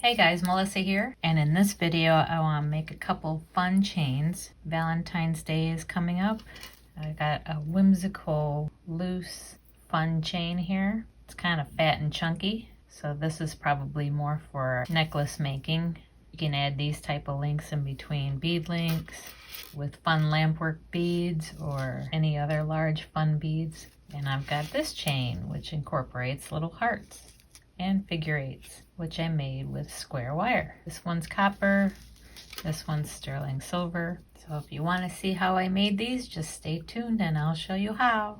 Hey guys, Melissa here, and in this video I want to make a couple fun chains. Valentine's Day is coming up. I got a whimsical, loose, fun chain here. It's kind of fat and chunky, so this is probably more for necklace making. You can add these type of links in between bead links with fun lampwork beads or any other large fun beads. And I've got this chain which incorporates little hearts and figure eights, which I made with square wire. This one's copper, this one's sterling silver. So if you want to see how I made these, just stay tuned and I'll show you how.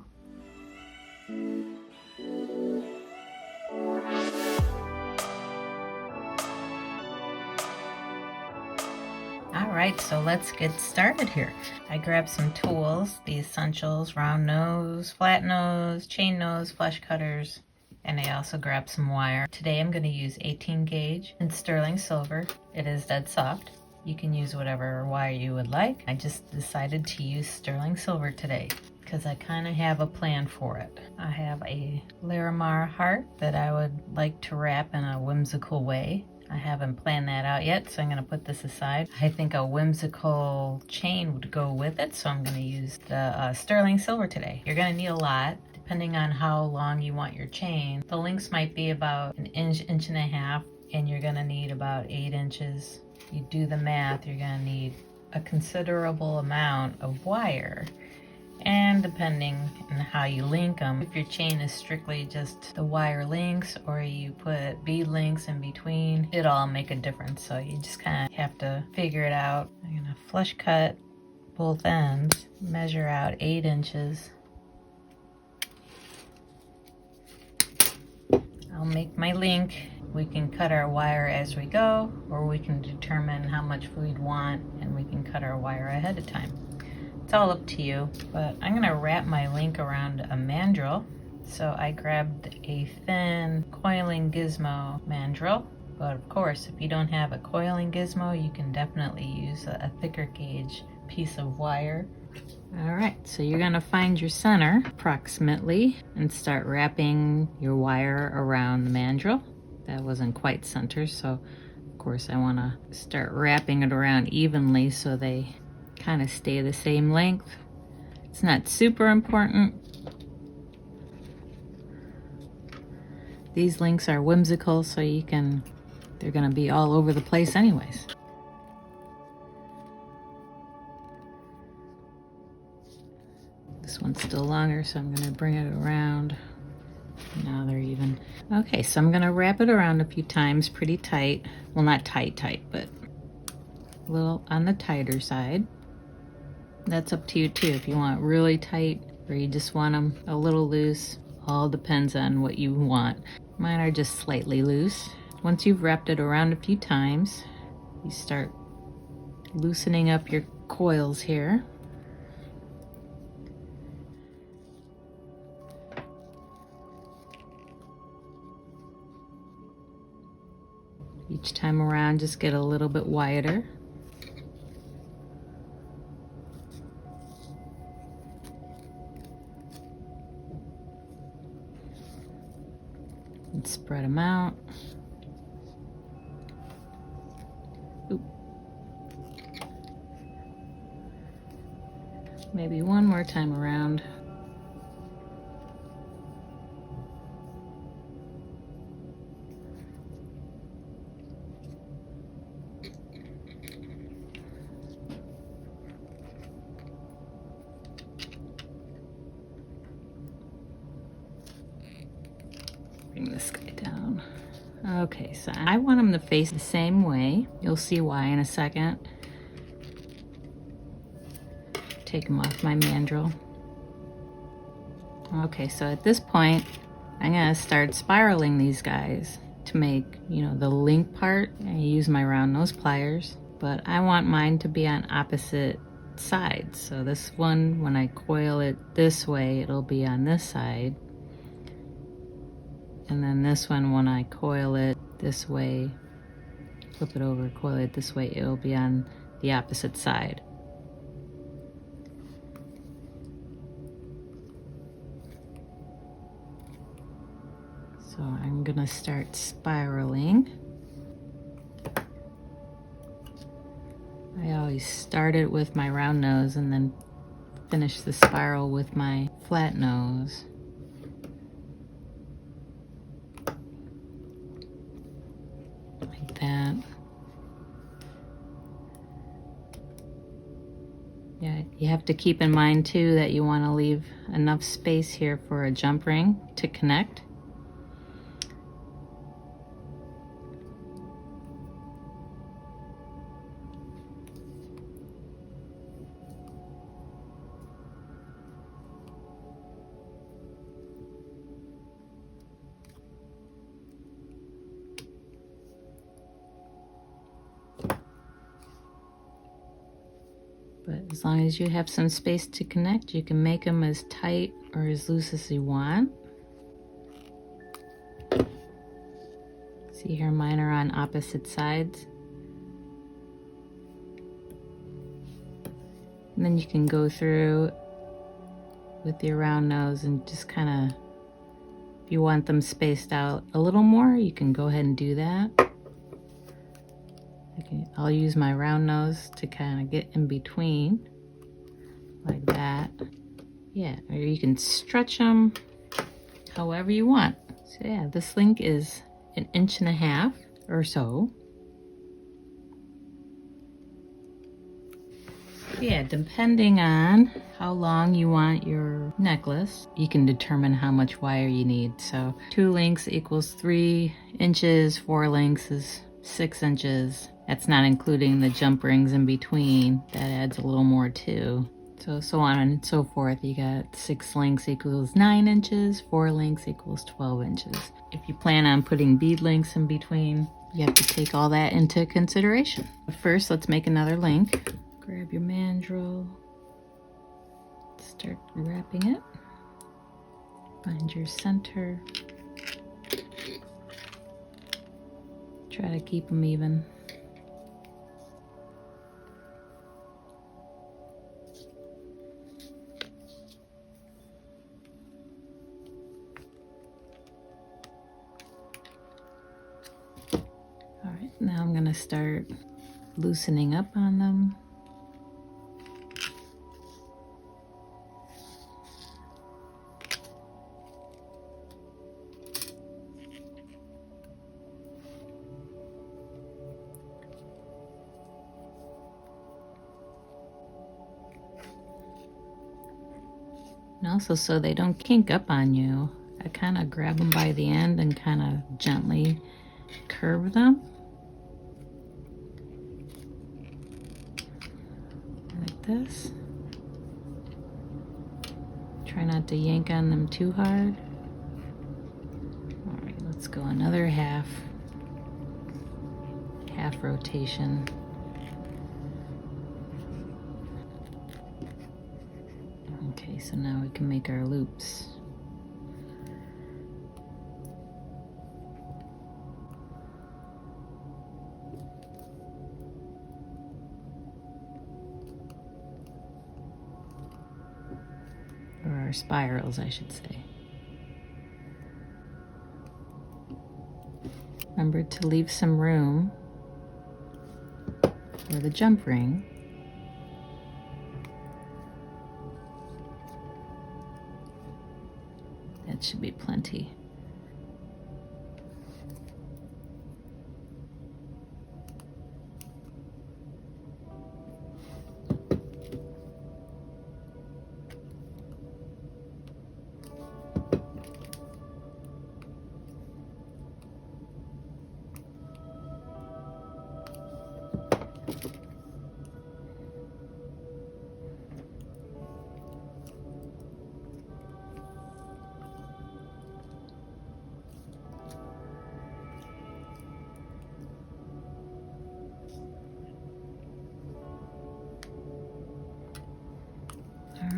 Alright, so let's get started here. I grabbed some tools, the essentials, round nose, flat nose, chain nose, flesh cutters, and I also grabbed some wire. Today I'm going to use 18 gauge and sterling silver. It is dead soft. You can use whatever wire you would like. I just decided to use sterling silver today because I kind of have a plan for it. I have a Larimar heart that I would like to wrap in a whimsical way. I haven't planned that out yet, so I'm going to put this aside. I think a whimsical chain would go with it, so I'm going to use the sterling silver today. You're going to need a lot, depending on how long you want your chain. The links might be about an inch, inch and a half, and you're going to need about 8 inches. You do the math, you're going to need a considerable amount of wire. And depending on how you link them, if your chain is strictly just the wire links or you put bead links in between, it'll all make a difference. So you just kind of have to figure it out. I'm gonna flush cut both ends, measure out 8 inches. I'll make my link. We can cut our wire as we go, or we can determine how much we'd want and we can cut our wire ahead of time. It's all up to you, but I'm gonna wrap my link around a mandrel. So I grabbed a thin coiling gizmo mandrel, but of course, if you don't have a coiling gizmo, you can definitely use a thicker gauge piece of wire. All right, so you're gonna find your center approximately and start wrapping your wire around the mandrel. That wasn't quite center, so of course I wanna start wrapping it around evenly so they kind of stay the same length. It's not super important. These links are whimsical, so they're gonna be all over the place anyways. This one's still longer, so I'm gonna bring it around. Now they're even. Okay, so I'm gonna wrap it around a few times pretty tight. Well, not tight, but a little on the tighter side. That's up to you too, if you want really tight or you just want them a little loose. All depends on what you want. Mine are just slightly loose. Once you've wrapped it around a few times, you start loosening up your coils here. Each time around, just get a little bit wider. And spread them out. Oop. Maybe one more time around. Bring this guy down. Okay, so I want them to face the same way. You'll see why in a second. Take them off my mandrel. Okay, so at this point, I'm gonna start spiraling these guys to make, the link part. I use my round nose pliers, but I want mine to be on opposite sides. So this one, when I coil it this way, it'll be on this side. And then this one, when I coil it this way, flip it over, coil it this way, it'll be on the opposite side. So I'm gonna start spiraling. always start it with my round nose and then finish the spiral with my flat nose. Like that. Yeah, you have to keep in mind too that you want to leave enough space here for a jump ring to connect. But as long as you have some space to connect, you can make them as tight or as loose as you want. See here, mine are on opposite sides. And then you can go through with your round nose and just kind of, if you want them spaced out a little more, you can go ahead and do that. I'll use my round nose to kind of get in between, like that. Yeah, or you can stretch them however you want. So yeah, this link is 1.5 inches or so. Yeah, depending on how long you want your necklace, you can determine how much wire you need. So 2 links equals 3 inches, 4 links is 6 inches. That's not including the jump rings in between. That adds a little more too. So on and so forth. You got 6 links equals 9 inches, 4 links equals 12 inches. If you plan on putting bead links in between, you have to take all that into consideration. But first, let's make another link. Grab your mandrel, start wrapping it. Find your center. Try to keep them even. All right, now I'm gonna start loosening up on them. And also so they don't kink up on you, I kind of grab them by the end and kind of gently curve them. Like this. Try not to yank on them too hard. All right, let's go another half rotation. Okay, so now we can make our loops. Or our spirals, I should say. Remember to leave some room for the jump ring. That should be plenty.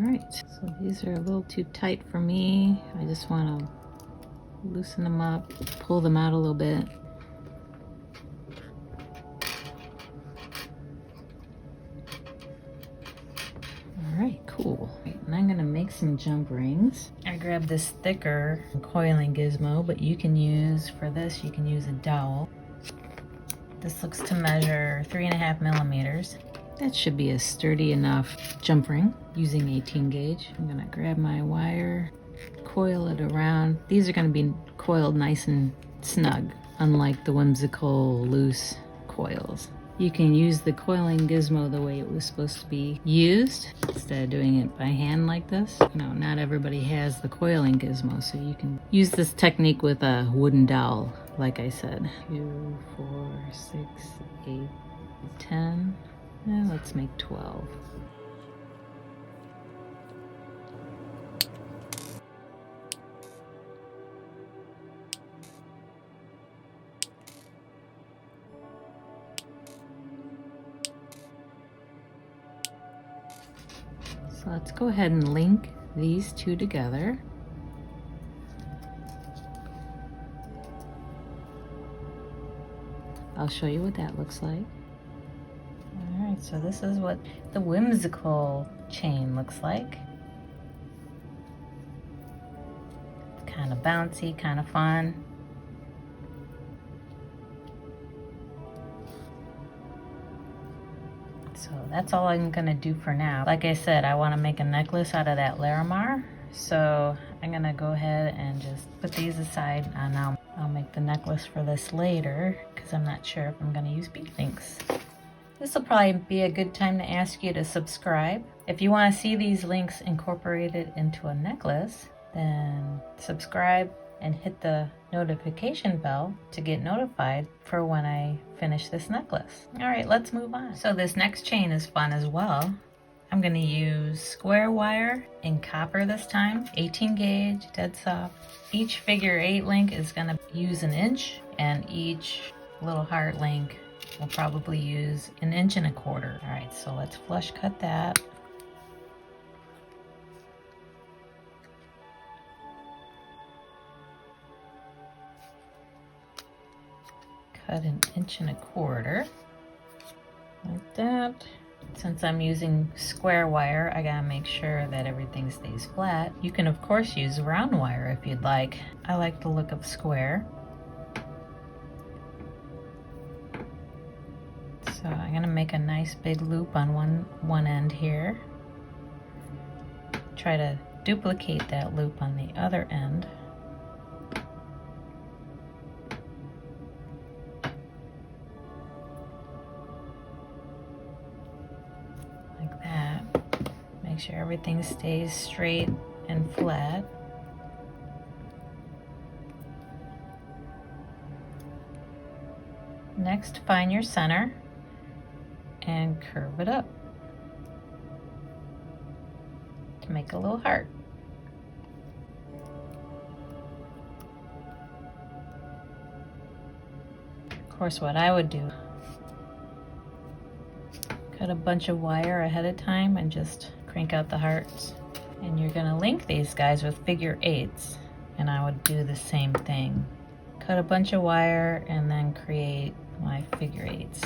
Alright, so these are a little too tight for me. I just want to loosen them up, pull them out a little bit. Alright, cool. And I'm going to make some jump rings. I grabbed this thicker coiling gizmo, but you can use, for this, you can use a dowel. This looks to measure 3.5 millimeters. That should be a sturdy enough jump ring using 18 gauge. I'm gonna grab my wire, coil it around. These are gonna be coiled nice and snug, unlike the Whimsical loose coils. You can use the coiling gizmo the way it was supposed to be used instead of doing it by hand like this. No, not everybody has the coiling gizmo, so you can use this technique with a wooden dowel, like I said. 2, 4, 6, 8, 10. Let's make 12. So let's go ahead and link these two together. I'll show you what that looks like. All right, so this is what the Whimsical chain looks like. It's kind of bouncy, kind of fun. So that's all I'm gonna do for now. Like I said, I wanna make a necklace out of that Larimar. So I'm gonna go ahead and just put these aside, and I'll make the necklace for this later because I'm not sure if I'm gonna use bead links. This will probably be a good time to ask you to subscribe. If you wanna see these links incorporated into a necklace, then subscribe and hit the notification bell to get notified for when I finish this necklace. All right, let's move on. So this next chain is fun as well. I'm gonna use square wire in copper this time, 18 gauge, dead soft. Each figure 8 link is gonna use 1 inch, and each little heart link will probably use 1 1/4 inches. All right, so let's flush cut that. Cut 1 1/4 inches, like that. Since I'm using square wire, I gotta make sure that everything stays flat. You can of course use round wire if you'd like. I like the look of square. So I'm gonna make a nice big loop on one end here. Try to duplicate that loop on the other end. Make sure everything stays straight and flat. Next, find your center and curve it up to make a little heart. Of course, what I would do, cut a bunch of wire ahead of time and just crank out the hearts. And you're gonna link these guys with figure 8s, and I would do the same thing. Cut a bunch of wire and then create my figure 8s.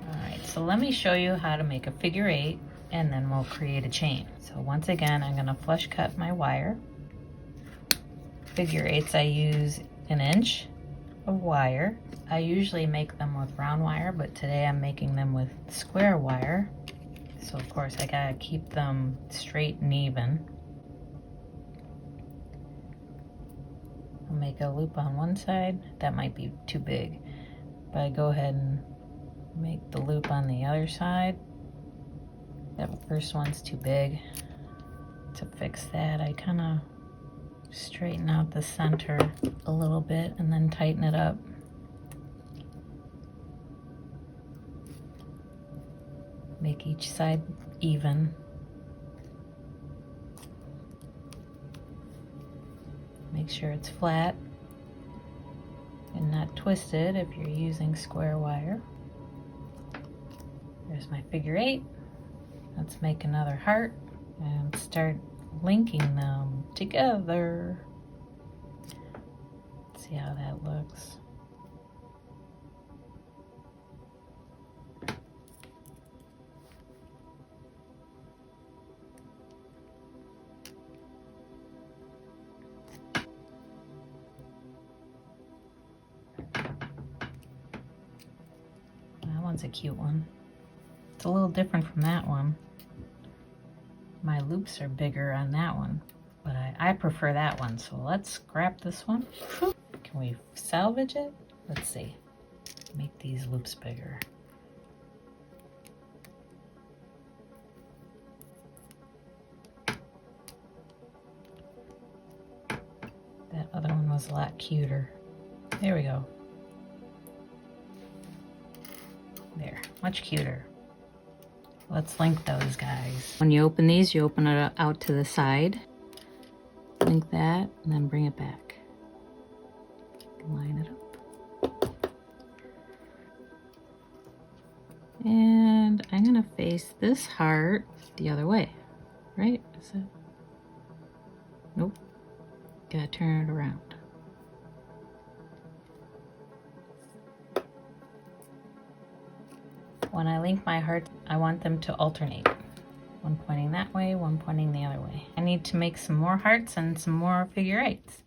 All right, so let me show you how to make a figure 8, and then we'll create a chain. So once again, I'm gonna flush cut my wire. Figure 8s, I use 1 inch of wire. I usually make them with round wire, but today I'm making them with square wire. So of course I gotta keep them straight and even. I'll make a loop on one side. That might be too big, but I go ahead and make the loop on the other side. That first one's too big. To fix that, I kind of straighten out the center a little bit and then tighten it up. Make each side even. Make sure it's flat and not twisted if you're using square wire. There's my figure 8. Let's make another heart and start linking them together. Let's see how that looks. That one's a cute one. It's a little different from that one. My loops are bigger on that one, but I prefer that one. So let's scrap this one. Can we salvage it? Let's see. Make these loops bigger. That other one was a lot cuter. There we go. There, much cuter. Let's link those guys. When you open these, you open it out to the side. Link that, and then bring it back. Line it up. And I'm gonna face this heart the other way, right? Is it? Nope. Gotta turn it around. When I link my hearts, I want them to alternate. One pointing that way, one pointing the other way. I need to make some more hearts and some more figure eights.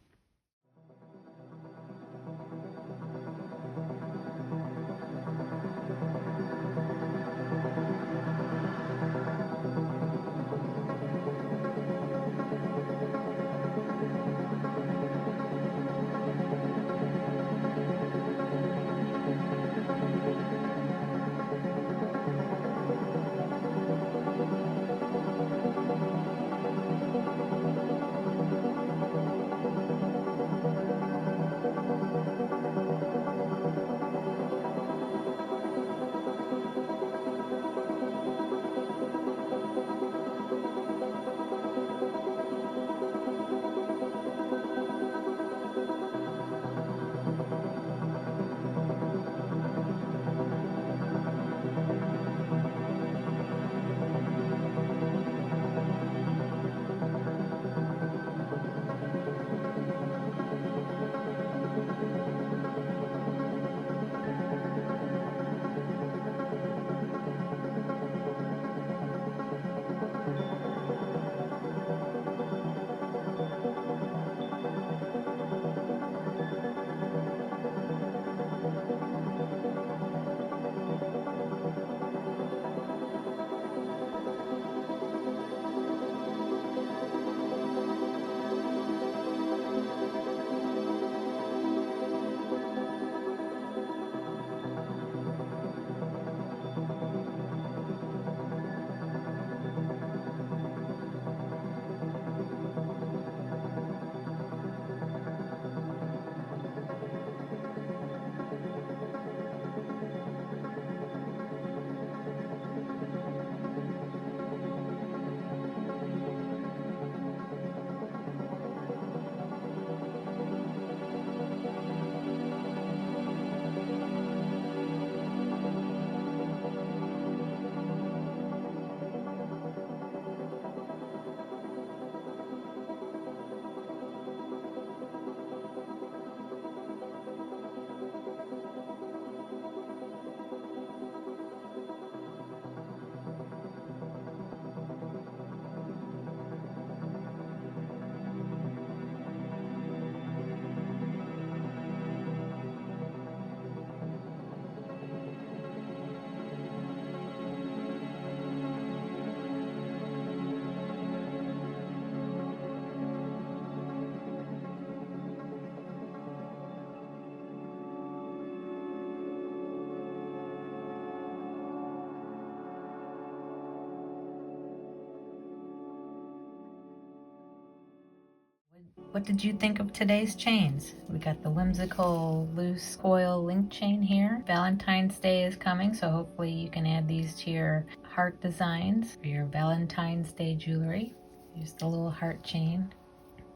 What did you think of today's chains? We got the whimsical loose coil link chain here. Valentine's Day is coming, so hopefully you can add these to your heart designs for your Valentine's Day jewelry. Here's the little heart chain.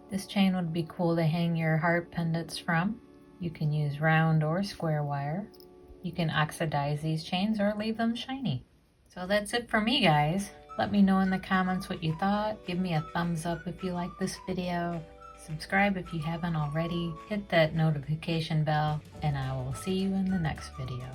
This chain would be cool to hang your heart pendants from. You can use round or square wire. You can oxidize these chains or leave them shiny. So that's it for me, guys. Let me know in the comments what you thought. Give me a thumbs up if you like this video. Subscribe if you haven't already. Hit that notification bell, and I will see you in the next video.